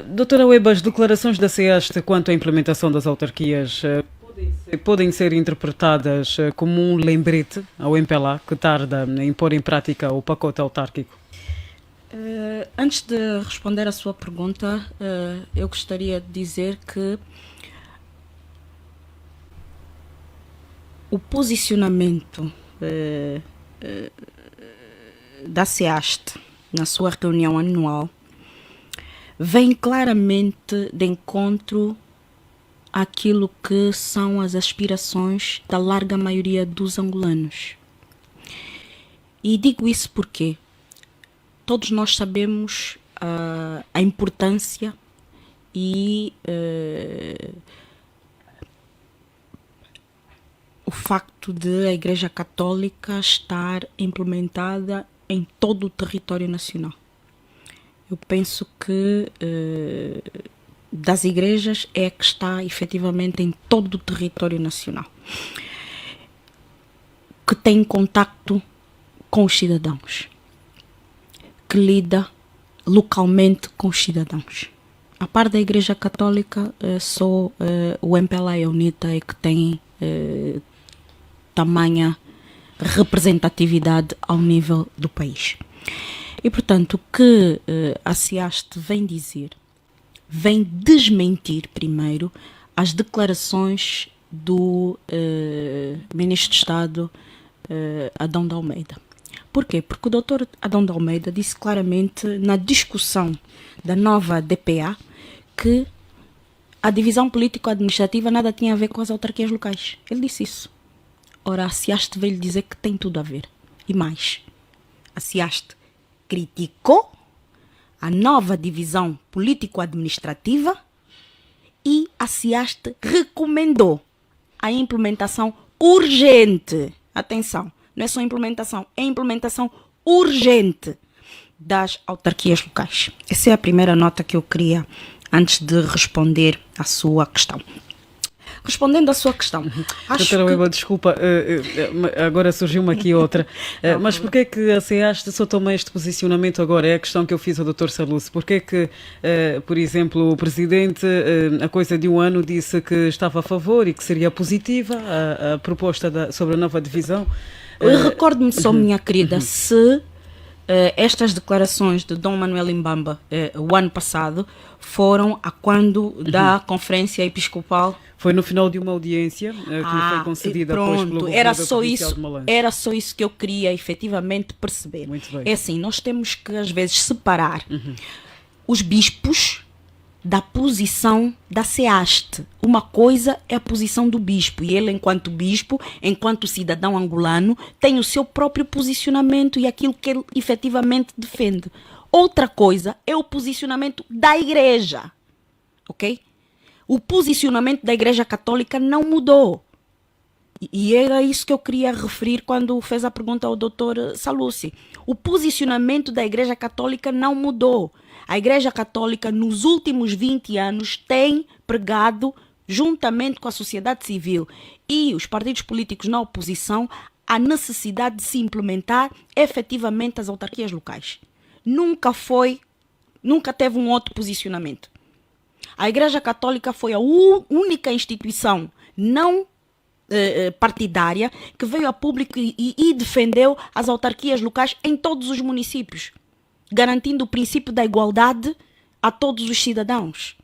Doutora Weba, as declarações da CEAST quanto à implementação das autarquias podem ser interpretadas como um lembrete ao MPLA que tarda em pôr em prática o pacote autárquico? Antes de responder à sua pergunta, eu gostaria de dizer que o posicionamento da CEAST na sua reunião anual vem claramente de encontro àquilo que são as aspirações da larga maioria dos angolanos. E digo isso porque todos nós sabemos a importância e o facto de a Igreja Católica estar implementada em todo o território nacional. Eu penso que das igrejas é que está efetivamente em todo o território nacional, que tem contacto com os cidadãos, que lida localmente com os cidadãos. A par da Igreja Católica, só o MPLA e a UNITA é que tem tamanha representatividade ao nível do país. E, portanto, o que a CEAST vem dizer, vem desmentir primeiro as declarações do Ministro de Estado Adão de Almeida. Por quê? Porque o Dr. Adão de Almeida disse claramente na discussão da nova DPA que a divisão político-administrativa nada tinha a ver com as autarquias locais. Ele disse isso. Ora, a CEAST veio dizer que tem tudo a ver. E mais, a CEAST criticou a nova divisão político-administrativa e a CEAST recomendou a implementação urgente. Atenção, não é só implementação, é implementação urgente das autarquias locais. Essa é a primeira nota que eu queria antes de responder à sua questão. Respondendo à sua questão, Doutora Weba, desculpa, agora surgiu-me aqui outra, mas porquê é que a CEAST só toma este posicionamento agora? É a questão que eu fiz ao Dr. Saluce. Porquê é que, por exemplo, o Presidente, há coisa de um ano, disse que estava a favor e que seria positiva a proposta sobre a nova divisão? Recordo-me só, minha querida, se estas declarações de Dom Manuel Mbamba o ano passado foram a quando da Conferência Episcopal. Foi no final de uma audiência que foi concedida depois pelo governador provincial de Malange. Era só isso que eu queria efetivamente perceber. Muito bem. É assim, nós temos que às vezes separar os bispos da posição da CEAST. Uma coisa é a posição do bispo e ele, enquanto bispo, enquanto cidadão angolano, tem o seu próprio posicionamento e aquilo que ele efetivamente defende. Outra coisa é o posicionamento da igreja, ok? O posicionamento da Igreja Católica não mudou. E era isso que eu queria referir quando fez a pergunta ao Dr. Saluce. O posicionamento da Igreja Católica não mudou. A Igreja Católica, nos últimos 20 anos, tem pregado, juntamente com a sociedade civil e os partidos políticos na oposição, a necessidade de se implementar efetivamente as autarquias locais. Nunca teve um outro posicionamento. A Igreja Católica foi a única instituição não partidária que veio a público e defendeu as autarquias locais em todos os municípios, garantindo o princípio da igualdade a todos os cidadãos.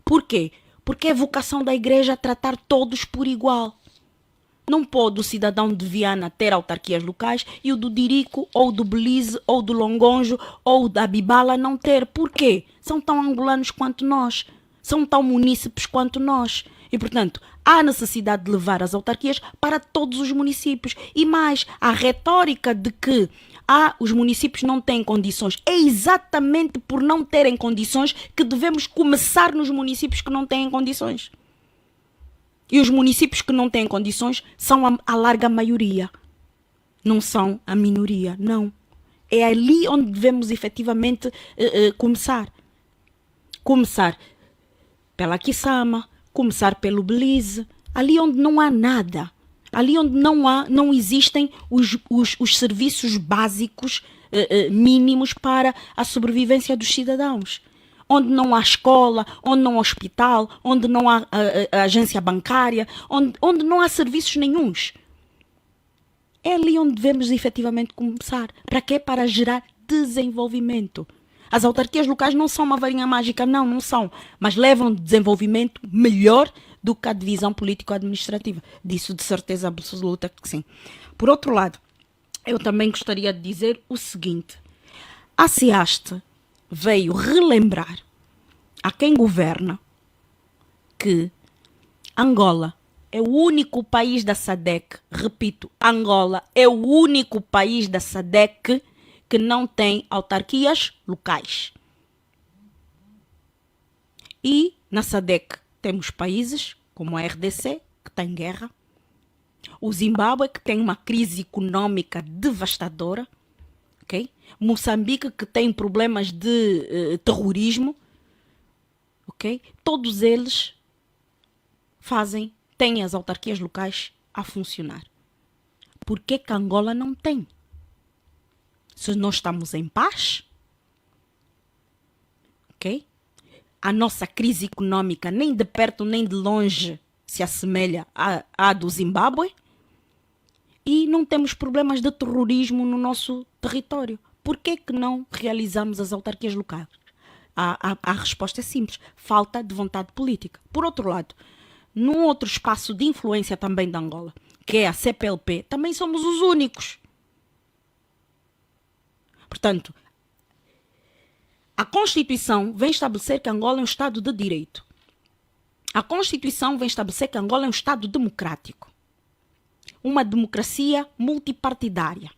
Por quê? Porque é vocação da Igreja tratar todos por igual. Não pode o cidadão de Viana ter autarquias locais e o do Dirico, ou do Belize, ou do Longonjo, ou da Bibala não ter. Por quê? São tão angolanos quanto nós. São tão munícipes quanto nós. E, portanto, há necessidade de levar as autarquias para todos os municípios. E mais, a retórica de que os municípios não têm condições. É exatamente por não terem condições que devemos começar nos municípios que não têm condições. E os municípios que não têm condições são a larga maioria. Não são a minoria, não. É ali onde devemos efetivamente começar. Começar pela Kissama, começar pelo Belize, ali onde não há nada. Ali onde não existem os serviços básicos mínimos para a sobrevivência dos cidadãos. onde não há escola, onde não há hospital, onde não há a agência bancária, onde não há serviços nenhuns. É ali onde devemos efetivamente começar. Para quê? Para gerar desenvolvimento. As autarquias locais não são uma varinha mágica, não são. Mas levam desenvolvimento melhor do que a divisão político-administrativa. Disso de certeza absoluta que sim. Por outro lado, eu também gostaria de dizer o seguinte. A SEAST veio relembrar a quem governa que Angola é o único país da SADC, repito, Angola é o único país da SADC que não tem autarquias locais. E na SADC temos países como a RDC, que está em guerra, o Zimbábue, que tem uma crise econômica devastadora, okay? Moçambique, que tem problemas de terrorismo, okay? Todos eles têm as autarquias locais a funcionar. Por que que Angola não tem? Se nós estamos em paz, ok? A nossa crise econômica nem de perto nem de longe se assemelha à do Zimbábue e não temos problemas de terrorismo no nosso território. Por que que não realizamos as autarquias locais? A resposta é simples, falta de vontade política. Por outro lado, num outro espaço de influência também de Angola, que é a CPLP, também somos os únicos. Portanto, a Constituição vem estabelecer que Angola é um Estado de Direito. A Constituição vem estabelecer que Angola é um Estado democrático. Uma democracia multipartidária.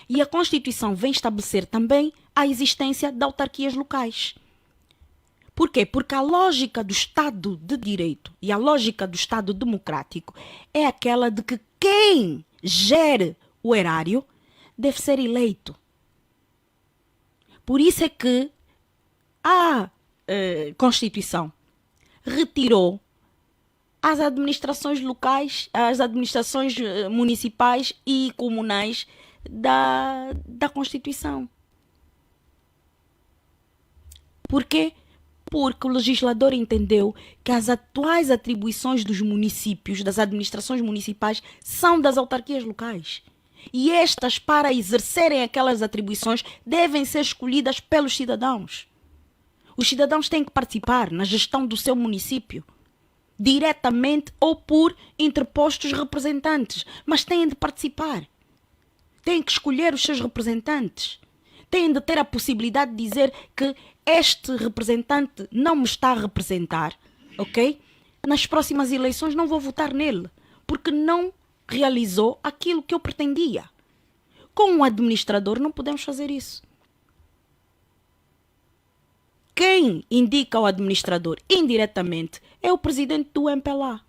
E a Constituição vem estabelecer também a existência de autarquias locais. Por quê? Porque a lógica do Estado de Direito e a lógica do Estado democrático é aquela de que quem gere o erário deve ser eleito. Por isso é que a Constituição retirou as administrações locais, as administrações municipais e comunais da Constituição. Por quê? Porque o legislador entendeu que as atuais atribuições dos municípios, das administrações municipais, são das autarquias locais. E estas, para exercerem aquelas atribuições, devem ser escolhidas pelos cidadãos. Os cidadãos têm que participar na gestão do seu município, diretamente ou por interpostos representantes, mas têm de participar. Têm que escolher os seus representantes. Têm de ter a possibilidade de dizer que este representante não me está a representar, ok? Nas próximas eleições não vou votar nele, porque não realizou aquilo que eu pretendia. Com um administrador não podemos fazer isso. Quem indica o administrador indiretamente é o presidente do MPLA.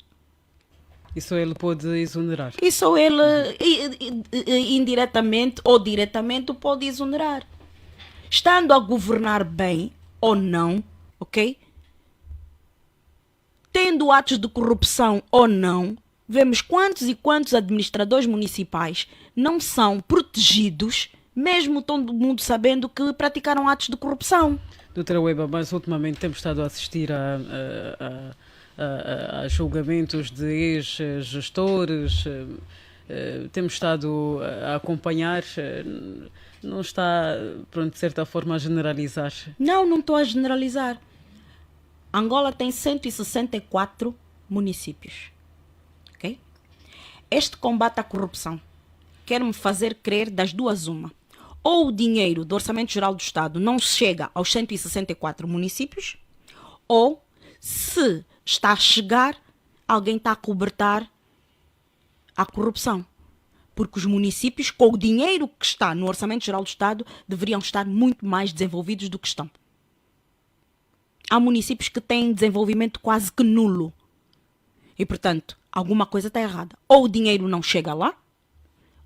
E só ele pode exonerar. E só ele indiretamente ou diretamente o pode exonerar. Estando a governar bem ou não, ok? Tendo atos de corrupção ou não, vemos quantos e quantos administradores municipais não são protegidos, mesmo todo mundo sabendo que praticaram atos de corrupção. Doutora Weba, mas ultimamente temos estado a assistir a julgamentos de ex-gestores, temos estado a acompanhar, não está, pronto, de certa forma, a generalizar? Não estou a generalizar. Angola tem 164 municípios. Okay? Este combate à corrupção quer-me fazer crer das duas uma. Ou o dinheiro do Orçamento Geral do Estado não chega aos 164 municípios, ou, se está a chegar, alguém está a cobertar a corrupção. Porque os municípios, com o dinheiro que está no Orçamento Geral do Estado, deveriam estar muito mais desenvolvidos do que estão. Há municípios que têm desenvolvimento quase que nulo. E, portanto, alguma coisa está errada. Ou o dinheiro não chega lá,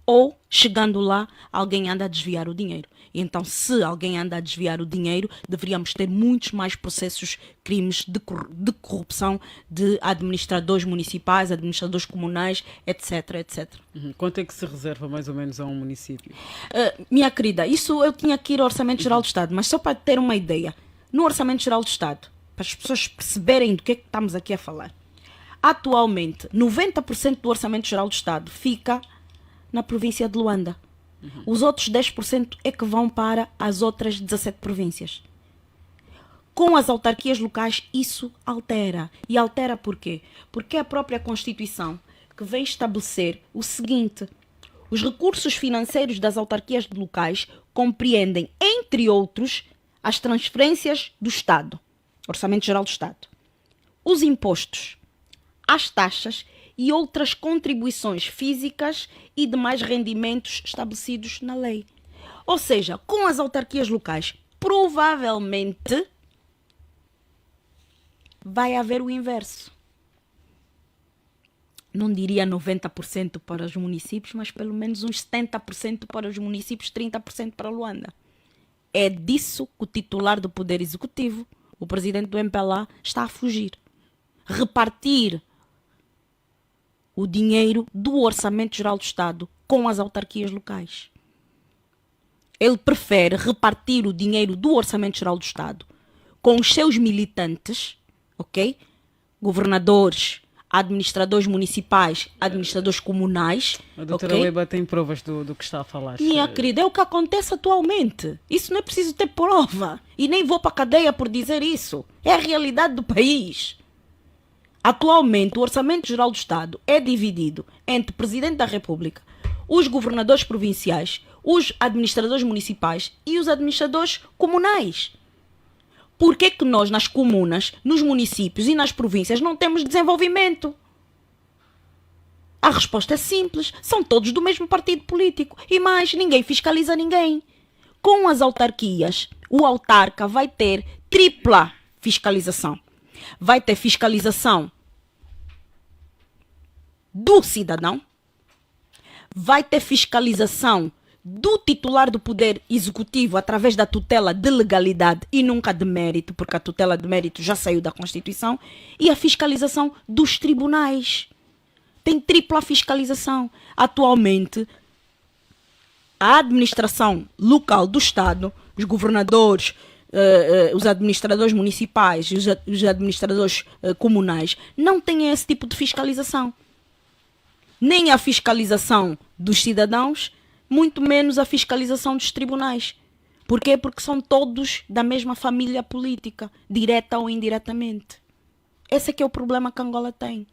ou, chegando lá, alguém anda a desviar o dinheiro. E então, se alguém anda a desviar o dinheiro, deveríamos ter muitos mais processos, crimes de corrupção de administradores municipais, administradores comunais, etc, etc. Quanto é que se reserva, mais ou menos, a um município? Minha querida, isso eu tinha que ir ao Orçamento Geral do Estado, mas só para ter uma ideia, no Orçamento Geral do Estado, para as pessoas perceberem do que é que estamos aqui a falar. Atualmente, 90% do Orçamento Geral do Estado fica na província de Luanda. Os outros 10% é que vão para as outras 17 províncias. Com as autarquias locais, isso altera. E altera por quê? Porque é a própria Constituição que vem estabelecer o seguinte: os recursos financeiros das autarquias locais compreendem, entre outros, as transferências do Estado, Orçamento Geral do Estado, os impostos, as taxas e outras contribuições físicas e demais rendimentos estabelecidos na lei. Ou seja, com as autarquias locais, provavelmente vai haver o inverso. Não diria 90% para os municípios, mas pelo menos uns 70% para os municípios, 30% para Luanda. É disso que o titular do Poder Executivo, o presidente do MPLA, está a fugir. Repartir o dinheiro do Orçamento Geral do Estado com as autarquias locais. Ele prefere repartir o dinheiro do Orçamento Geral do Estado com os seus militantes, ok? Governadores, administradores municipais, administradores comunais. A doutora Leba tem provas do que está a falar. Minha querida, é o que acontece atualmente. Isso não é preciso ter prova. E nem vou para a cadeia por dizer isso. É a realidade do país. Atualmente, o Orçamento Geral do Estado é dividido entre o Presidente da República, os governadores provinciais, os administradores municipais e os administradores comunais. Por que que nós, nas comunas, nos municípios e nas províncias, não temos desenvolvimento? A resposta é simples. São todos do mesmo partido político. E mais, ninguém fiscaliza ninguém. Com as autarquias, o autarca vai ter tripla fiscalização. Vai ter fiscalização do cidadão, vai ter fiscalização do titular do Poder Executivo através da tutela de legalidade e nunca de mérito, porque a tutela de mérito já saiu da Constituição, e a fiscalização dos tribunais. Tem tripla fiscalização. Atualmente, a administração local do Estado, os governadores, os administradores municipais e os administradores comunais não têm esse tipo de fiscalização. Nem a fiscalização dos cidadãos, muito menos a fiscalização dos tribunais. Por quê? Porque são todos da mesma família política, direta ou indiretamente. Esse é que é o problema que Angola tem.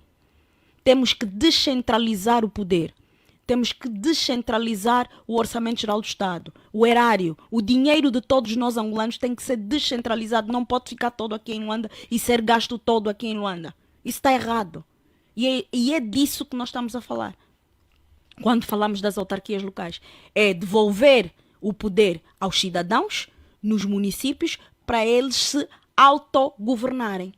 Temos que descentralizar o poder. Temos que descentralizar o Orçamento Geral do Estado, o erário, o dinheiro de todos nós angolanos tem que ser descentralizado, não pode ficar todo aqui em Luanda e ser gasto todo aqui em Luanda. Isso está errado. E é disso que nós estamos a falar. Quando falamos das autarquias locais, é devolver o poder aos cidadãos nos municípios para eles se autogovernarem.